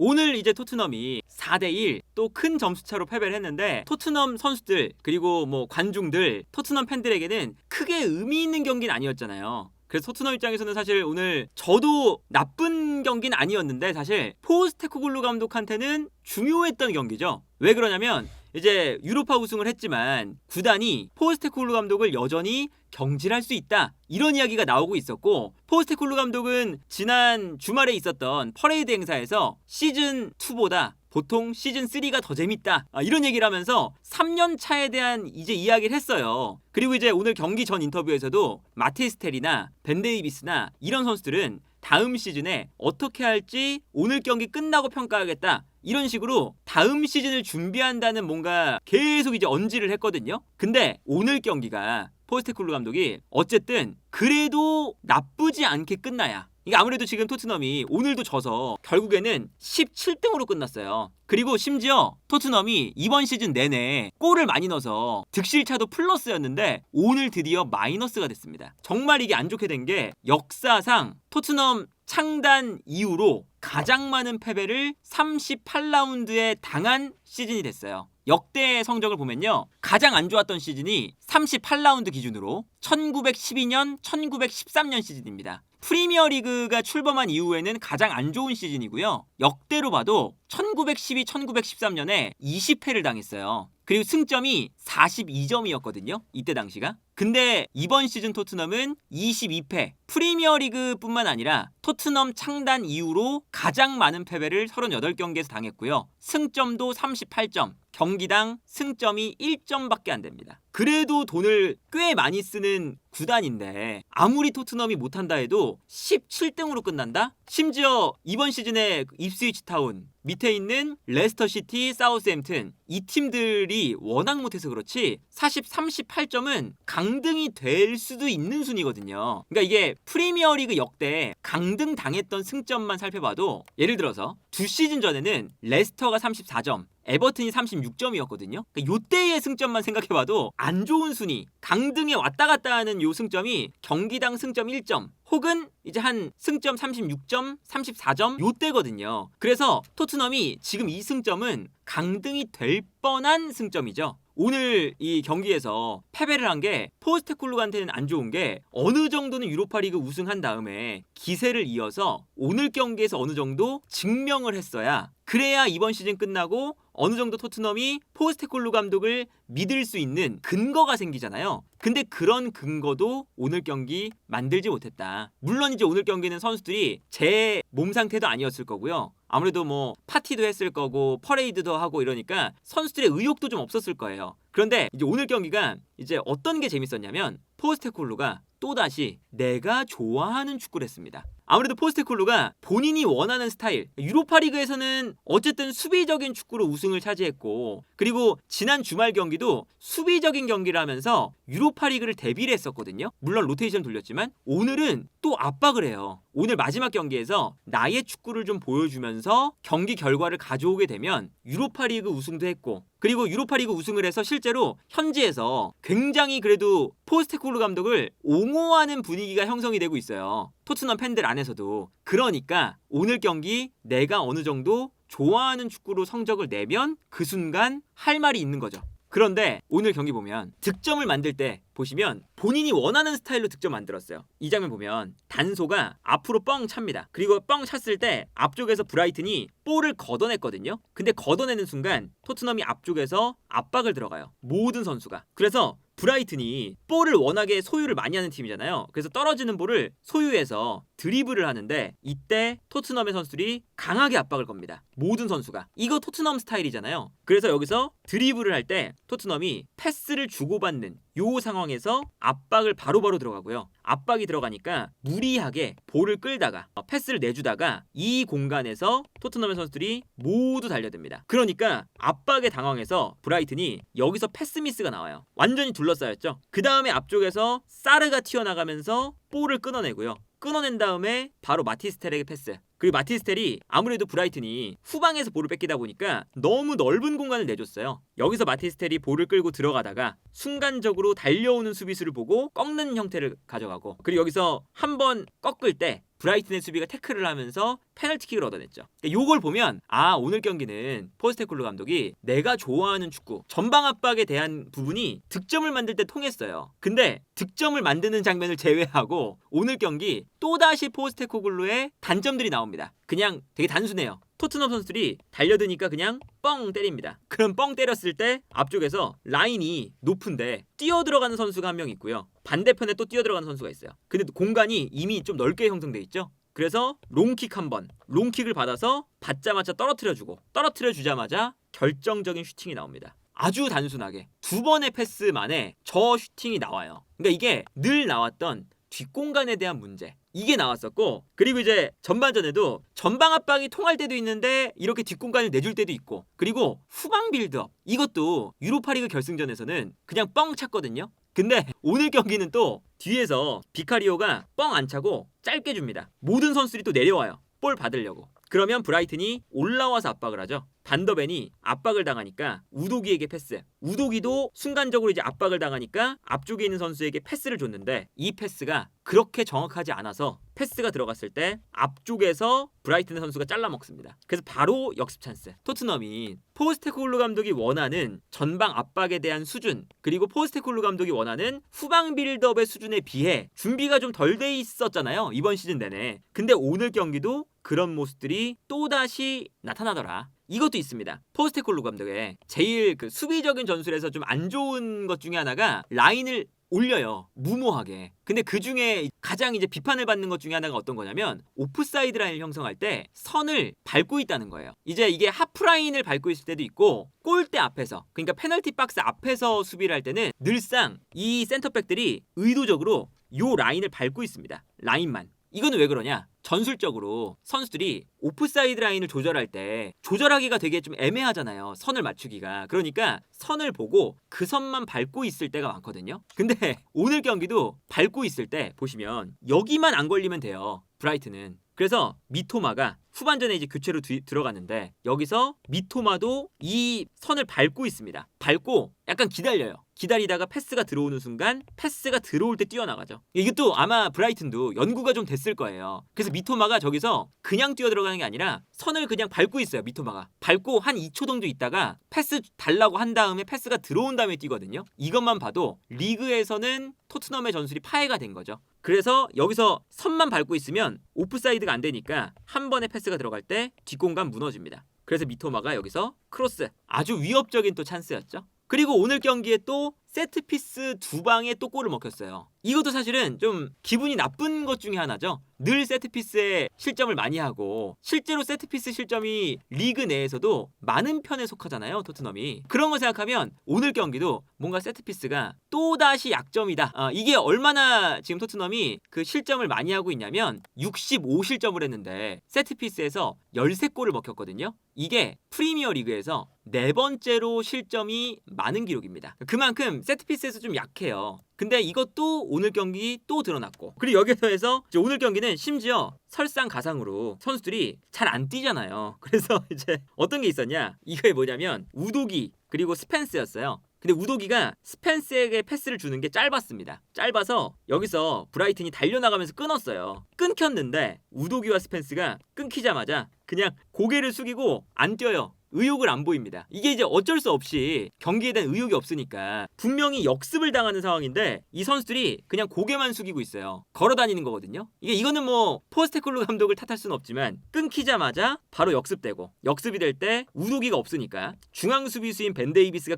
오늘 이제 토트넘이 4대1 또 큰 점수차로 패배를 했는데 토트넘 선수들 그리고 뭐 관중들 토트넘 팬들에게는 크게 의미 있는 경기는 아니었잖아요. 그래서 토트넘 입장에서는 사실 오늘 저도 나쁜 경기는 아니었는데 사실 포스테코글루 감독한테는 중요했던 경기죠. 왜 그러냐면 이제 유로파 우승을 했지만 구단이 포스테코글루 감독을 여전히 경질할 수 있다 이런 이야기가 나오고 있었고, 포스테코글루 감독은 지난 주말에 있었던 퍼레이드 행사에서 시즌2보다 보통 시즌3가 더 재밌다 이런 얘기를 하면서 3년 차에 대한 이제 이야기를 했어요. 그리고 이제 오늘 경기 전 인터뷰에서도 마티스텔이나 벤 데이비스나 이런 선수들은 다음 시즌에 어떻게 할지 오늘 경기 끝나고 평가하겠다 이런 식으로 다음 시즌을 준비한다는 뭔가 계속 이제 언지를 했거든요. 근데 오늘 경기가 포스테코글루 감독이 어쨌든 그래도 나쁘지 않게 끝나야, 이게 아무래도 지금 토트넘이 오늘도 져서 결국에는 17등으로 끝났어요. 그리고 심지어 토트넘이 이번 시즌 내내 골을 많이 넣어서 득실차도 플러스였는데 오늘 드디어 마이너스가 됐습니다. 정말 이게 안 좋게 된 게 역사상 토트넘 창단 이후로 가장 많은 패배를 38라운드에 당한 시즌이 됐어요. 역대 성적을 보면요, 가장 안 좋았던 시즌이 38라운드 기준으로 1912년, 1913년 시즌입니다. 프리미어리그가 출범한 이후에는 가장 안 좋은 시즌이고요. 역대로 봐도 1912, 1913년에 20패를 당했어요. 그리고 승점이 42점이었거든요. 이때 당시가. 근데 이번 시즌 토트넘은 22패. 프리미어리그뿐만 아니라 토트넘 창단 이후로 가장 많은 패배를 38경기에서 당했고요. 승점도 38점. 경기당 승점이 1점밖에 안 됩니다. 그래도 돈을 꽤 많이 쓰는 구단인데 아무리 토트넘이 못한다 해도 17등으로 끝난다? 심지어 이번 시즌에 입스위치 타운 밑에 있는 레스터시티, 사우스햄튼 이 팀들이 워낙 못해서 그렇지 사실 38점은 강등이 될 수도 있는 순위거든요. 그러니까 이게 프리미어리그 역대 강등 당했던 승점만 살펴봐도 예를 들어서 두 시즌 전에는 레스터가 34점, 에버튼이 36점이었거든요. 그러니까 요때의 승점만 생각해봐도 안 좋은 순위, 강등에 왔다 갔다 하는 요 승점이 경기당 승점 1점 혹은 이제 한 승점 36점, 34점 요때거든요. 그래서 토트넘이 지금 이 승점은 강등이 될 뻔한 승점이죠. 오늘 이 경기에서 패배를 한 게 포스테코글루한테는 안 좋은 게 어느 정도는 유로파리그 우승한 다음에 기세를 이어서 오늘 경기에서 어느 정도 증명을 했어야, 그래야 이번 시즌 끝나고 어느 정도 토트넘이 포스테코글루 감독을 믿을 수 있는 근거가 생기잖아요. 근데 그런 근거도 오늘 경기 만들지 못했다. 물론 이제 오늘 경기는 선수들이 제 몸 상태도 아니었을 거고요. 아무래도 뭐 파티도 했을 거고 퍼레이드도 하고 이러니까 선수들의 의욕도 좀 없었을 거예요. 그런데 이제 오늘 경기가 이제 어떤 게 재밌었냐면 포스테코글루가 또다시 내가 좋아하는 축구를 했습니다. 아무래도 포스테코글루가 본인이 원하는 스타일, 유로파리그에서는 어쨌든 수비적인 축구로 우승을 차지했고, 그리고 지난 주말 경기도 수비적인 경기를 하면서 유로파리그를 데뷔를 했었거든요. 물론 로테이션 돌렸지만 오늘은 또 압박을 해요. 오늘 마지막 경기에서 나의 축구를 좀 보여주면서 경기 결과를 가져오게 되면 유로파리그 우승도 했고, 그리고 유로파리그 우승을 해서 실제로 현지에서 굉장히 그래도 포스테코글루 감독을 옹호하는 분위기가 형성이 되고 있어요. 토트넘 팬들 안에서도. 그러니까 오늘 경기 내가 어느 정도 좋아하는 축구로 성적을 내면 그 순간 할 말이 있는 거죠. 그런데 오늘 경기 보면 득점을 만들 때 보시면 본인이 원하는 스타일로 득점 만들었어요. 이 장면 보면 단소가 앞으로 뻥 찹니다. 그리고 뻥 찼을 때 앞쪽에서 브라이튼이 볼을 걷어냈거든요. 근데 걷어내는 순간 토트넘이 앞쪽에서 압박을 들어가요. 모든 선수가. 그래서 브라이튼이 볼을 워낙에 소유를 많이 하는 팀이잖아요. 그래서 떨어지는 볼을 소유해서 드리블을 하는데 이때 토트넘의 선수들이 강하게 압박을 겁니다. 모든 선수가. 이거 토트넘 스타일이잖아요. 그래서 여기서 드리블을 할 때 토트넘이 패스를 주고받는 요 상황에서 압박을 바로바로 들어가고요. 압박이 들어가니까 무리하게 볼을 끌다가 패스를 내주다가 이 공간에서 토트넘의 선수들이 모두 달려듭니다. 그러니까 압박에 당황해서 브라이튼이 여기서 패스 미스가 나와요. 완전히 둘러싸였죠. 그 다음에 앞쪽에서 사르가 튀어나가면서 볼을 끊어내고요. 끊어낸 다음에 바로 마티스텔에게 패스. 그리고 마티스텔이 아무래도 브라이튼이 후방에서 볼을 뺏기다 보니까 너무 넓은 공간을 내줬어요. 여기서 마티스텔이 볼을 끌고 들어가다가 순간적으로 달려오는 수비수를 보고 꺾는 형태를 가져가고, 그리고 여기서 한번 꺾을 때 브라이튼의 수비가 태클을 하면서 페널티킥을 얻어냈죠. 그러니까 요걸 보면 오늘 경기는 포스테코글루 감독이 내가 좋아하는 축구 전방 압박에 대한 부분이 득점을 만들 때 통했어요. 근데 득점을 만드는 장면을 제외하고 오늘 경기 또다시 포스테코글루의 단점들이 나옵니다. 그냥 되게 단순해요. 토트넘 선수들이 달려드니까 그냥 뻥 때립니다. 그럼 뻥 때렸을 때 앞쪽에서 라인이 높은데 뛰어 들어가는 선수가 한 명 있고요. 반대편에 또 뛰어 들어가는 선수가 있어요. 근데 공간이 이미 좀 넓게 형성돼 있죠. 그래서 롱킥 한번, 롱킥을 받아서 받자마자 떨어뜨려주자마자 결정적인 슈팅이 나옵니다. 아주 단순하게 두 번의 패스만에 저 슈팅이 나와요. 그러니까 이게 늘 나왔던 뒷공간에 대한 문제, 이게 나왔었고, 그리고 이제 전반전에도 전방 압박이 통할 때도 있는데 이렇게 뒷공간을 내줄 때도 있고, 그리고 후방 빌드업, 이것도 유로파리그 결승전에서는 그냥 뻥 찼거든요. 근데 오늘 경기는 또 뒤에서 비카리오가 뻥 안 차고 짧게 줍니다. 모든 선수들이 또 내려와요, 볼 받으려고. 그러면 브라이튼이 올라와서 압박을 하죠. 반더벤이 압박을 당하니까 우도기에게 패스. 우도기도 순간적으로 이제 압박을 당하니까 앞쪽에 있는 선수에게 패스를 줬는데 이 패스가 그렇게 정확하지 않아서 패스가 들어갔을 때 앞쪽에서 브라이튼 선수가 잘라먹습니다. 그래서 바로 역습 찬스. 토트넘이 포스테코글루 감독이 원하는 전방 압박에 대한 수준, 그리고 포스테코글루 감독이 원하는 후방 빌드업의 수준에 비해 준비가 좀 덜 돼 있었잖아요, 이번 시즌 내내. 근데 오늘 경기도 그런 모습들이 또다시 나타나더라. 이것도 있습니다. 포스테코글루 감독의 제일 그 수비적인 전술에서 좀 안 좋은 것 중에 하나가 라인을 올려요, 무모하게. 근데 그 중에 가장 이제 비판을 받는 것 중에 하나가 어떤 거냐면 오프사이드 라인을 형성할 때 선을 밟고 있다는 거예요. 이제 이게 하프라인을 밟고 있을 때도 있고 골대 앞에서, 그러니까 페널티 박스 앞에서 수비를 할 때는 늘상 이 센터백들이 의도적으로 요 라인을 밟고 있습니다. 라인만. 이거는 왜 그러냐? 전술적으로 선수들이 오프사이드 라인을 조절할 때 조절하기가 되게 좀 애매하잖아요, 선을 맞추기가. 그러니까 선을 보고 그 선만 밟고 있을 때가 많거든요. 근데 오늘 경기도 밟고 있을 때 보시면 여기만 안 걸리면 돼요, 브라이튼은. 그래서 미토마가 후반전에 이제 교체로 들어갔는데 여기서 미토마도 이 선을 밟고 있습니다. 밟고 약간 기다려요. 기다리다가 패스가 들어오는 순간 패스가 들어올 때 뛰어나가죠. 이것도 아마 브라이튼도 연구가 좀 됐을 거예요. 그래서 미토마가 저기서 그냥 뛰어 들어가는 게 아니라 선을 그냥 밟고 있어요. 미토마가 밟고 한 2초 정도 있다가 패스 달라고 한 다음에 패스가 들어온 다음에 뛰거든요. 이것만 봐도 리그에서는 토트넘의 전술이 파해가 된 거죠. 그래서 여기서 선만 밟고 있으면 오프사이드가 안 되니까 한 번에 패스가 들어갈 때 뒷공간 무너집니다. 그래서 미토마가 여기서 크로스, 아주 위협적인 또 찬스였죠. 그리고 오늘 경기에 또 세트피스 2방에 또 골을 먹혔어요. 이것도 사실은 좀 기분이 나쁜 것 중에 하나죠. 늘 세트피스에 실점을 많이 하고 실제로 세트피스 실점이 리그 내에서도 많은 편에 속하잖아요, 토트넘이. 그런 거 생각하면 오늘 경기도 뭔가 세트피스가 또다시 약점이다. 이게 얼마나 지금 토트넘이 그 실점을 많이 하고 있냐면 65실점을 했는데 세트피스에서 13골을 먹혔거든요. 이게 프리미어 리그에서 4번째로 실점이 많은 기록입니다. 그만큼 세트피스에서 좀 약해요. 근데 이것도 오늘 경기 또 드러났고, 그리고 여기에 더해서 오늘 경기는 심지어 설상가상으로 선수들이 잘 안 뛰잖아요. 그래서 이제 어떤 게 있었냐, 이게 뭐냐면 우도기 그리고 스펜스였어요. 근데 우도기가 스펜스에게 패스를 주는 게 짧았습니다. 짧아서 여기서 브라이튼이 달려나가면서 끊었어요. 끊겼는데 우도기와 스펜스가 끊기자마자 그냥 고개를 숙이고 안 뛰어요. 의욕을 안 보입니다. 이게 이제 어쩔 수 없이 경기에 대한 의욕이 없으니까 분명히 역습을 당하는 상황인데 이 선수들이 그냥 고개만 숙이고 있어요. 걸어 다니는 거거든요. 이거는 뭐 포스테코글루 감독을 탓할 수는 없지만 끊기자마자 바로 역습되고, 역습이 될 때 우도기가 없으니까 중앙 수비수인 벤 데이비스가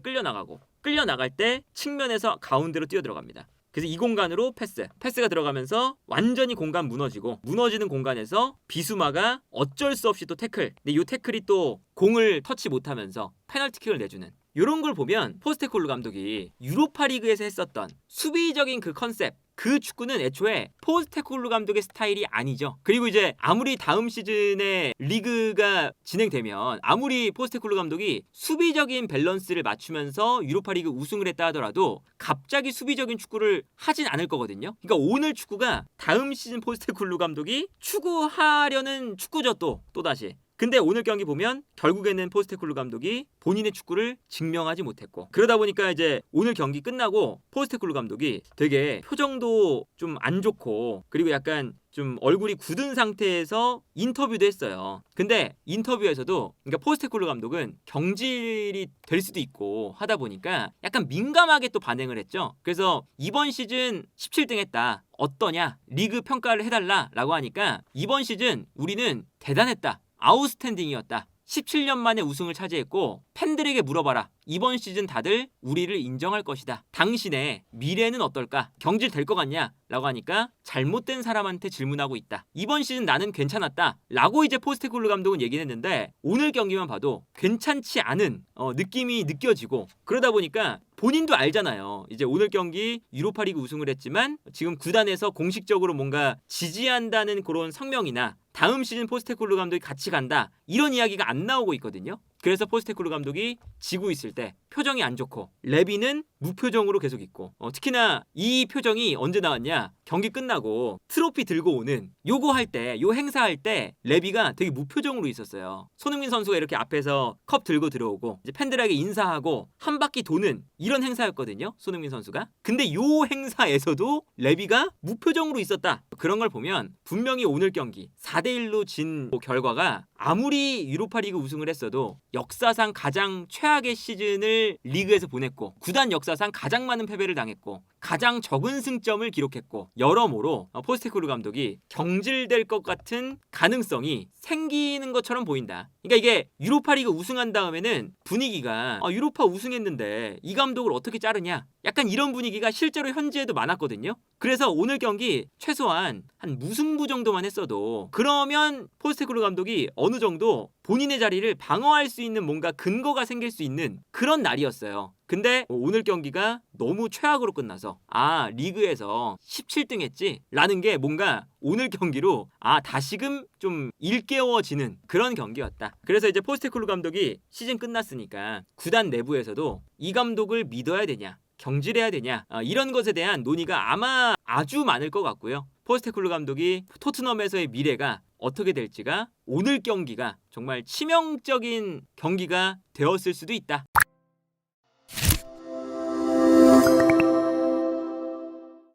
끌려나갈 때 측면에서 가운데로 뛰어 들어갑니다. 그래서 이 공간으로 패스가 들어가면서 완전히 공간 무너지는 공간에서 비수마가 어쩔 수 없이 또 태클. 근데 이 태클이 또 공을 터치 못하면서 페널티킥을 내주는, 이런 걸 보면 포스테코글루 감독이 유로파리그에서 했었던 수비적인 그 컨셉, 그 축구는 애초에 포스테코글루 감독의 스타일이 아니죠. 그리고 이제 아무리 다음 시즌에 리그가 진행되면 아무리 포스테코글루 감독이 수비적인 밸런스를 맞추면서 유로파리그 우승을 했다 하더라도 갑자기 수비적인 축구를 하진 않을 거거든요. 그러니까 오늘 축구가 다음 시즌 포스테코글루 감독이 추구하려는 축구죠. 또다시 근데 오늘 경기 보면 결국에는 포스테코글루 감독이 본인의 축구를 증명하지 못했고, 그러다 보니까 이제 오늘 경기 끝나고 포스테코글루 감독이 되게 표정도 좀 안 좋고, 그리고 약간 좀 얼굴이 굳은 상태에서 인터뷰도 했어요. 근데 인터뷰에서도, 그러니까 포스테코글루 감독은 경질이 될 수도 있고 하다 보니까 약간 민감하게 또 반응을 했죠. 그래서 이번 시즌 17등 했다, 어떠냐, 리그 평가를 해달라라고 하니까 이번 시즌 우리는 대단했다, 아웃스탠딩이었다, 17년 만에 우승을 차지했고 팬들에게 물어봐라, 이번 시즌 다들 우리를 인정할 것이다, 당신의 미래는 어떨까, 경질될 것 같냐 라고 하니까 잘못된 사람한테 질문하고 있다, 이번 시즌 나는 괜찮았다 라고 이제 포스테코글루 감독은 얘기를 했는데, 오늘 경기만 봐도 괜찮지 않은 느낌이 느껴지고, 그러다 보니까 본인도 알잖아요. 이제 오늘 경기 유로파리그 우승을 했지만 지금 구단에서 공식적으로 뭔가 지지한다는 그런 성명이나 다음 시즌 포스테코글루 감독이 같이 간다 이런 이야기가 안 나오고 있거든요. 그래서 포스테코글루 감독이 지고 있을 때 표정이 안 좋고, 레비는 무표정으로 계속 있고, 특히나 이 표정이 언제 나왔냐, 경기 끝나고 트로피 들고 오는 요거 할 때, 요 행사할 때 레비가 되게 무표정으로 있었어요. 손흥민 선수가 이렇게 앞에서 컵 들고 들어오고 이제 팬들에게 인사하고 한 바퀴 도는 이런 행사였거든요, 손흥민 선수가. 근데 요 행사에서도 레비가 무표정으로 있었다. 그런 걸 보면 분명히 오늘 경기 4대1로 진 결과가 아무리 유로파리그 우승을 했어도 역사상 가장 최악의 시즌을 리그에서 보냈고, 구단 역사상 가장 많은 패배를 당했고, 가장 적은 승점을 기록했고, 여러모로 포스테코글루 감독이 경질될 것 같은 가능성이 생기는 것처럼 보인다. 그러니까 이게 유로파리그 우승한 다음에는 분위기가 유로파 우승했는데 이 감독을 어떻게 자르냐, 약간 이런 분위기가 실제로 현지에도 많았거든요. 그래서 오늘 경기 최소한 한 무승부 정도만 했어도 그러면 포스테코글루 감독이 어느 정도 본인의 자리를 방어할 수 있는 뭔가 근거가 생길 수 있는 그런 날이었어요. 근데 오늘 경기가 너무 최악으로 끝나서 리그에서 17등 했지 라는 게 뭔가 오늘 경기로 다시금 좀 일깨워지는 그런 경기였다. 그래서 이제 포스테코글루 감독이 시즌 끝났으니까 구단 내부에서도 이 감독을 믿어야 되냐, 경질해야 되냐, 이런 것에 대한 논의가 아마 아주 많을 것 같고요. 포스테코글루 감독이 토트넘에서의 미래가 어떻게 될지가 오늘 경기가 정말 치명적인 경기가 되었을 수도 있다.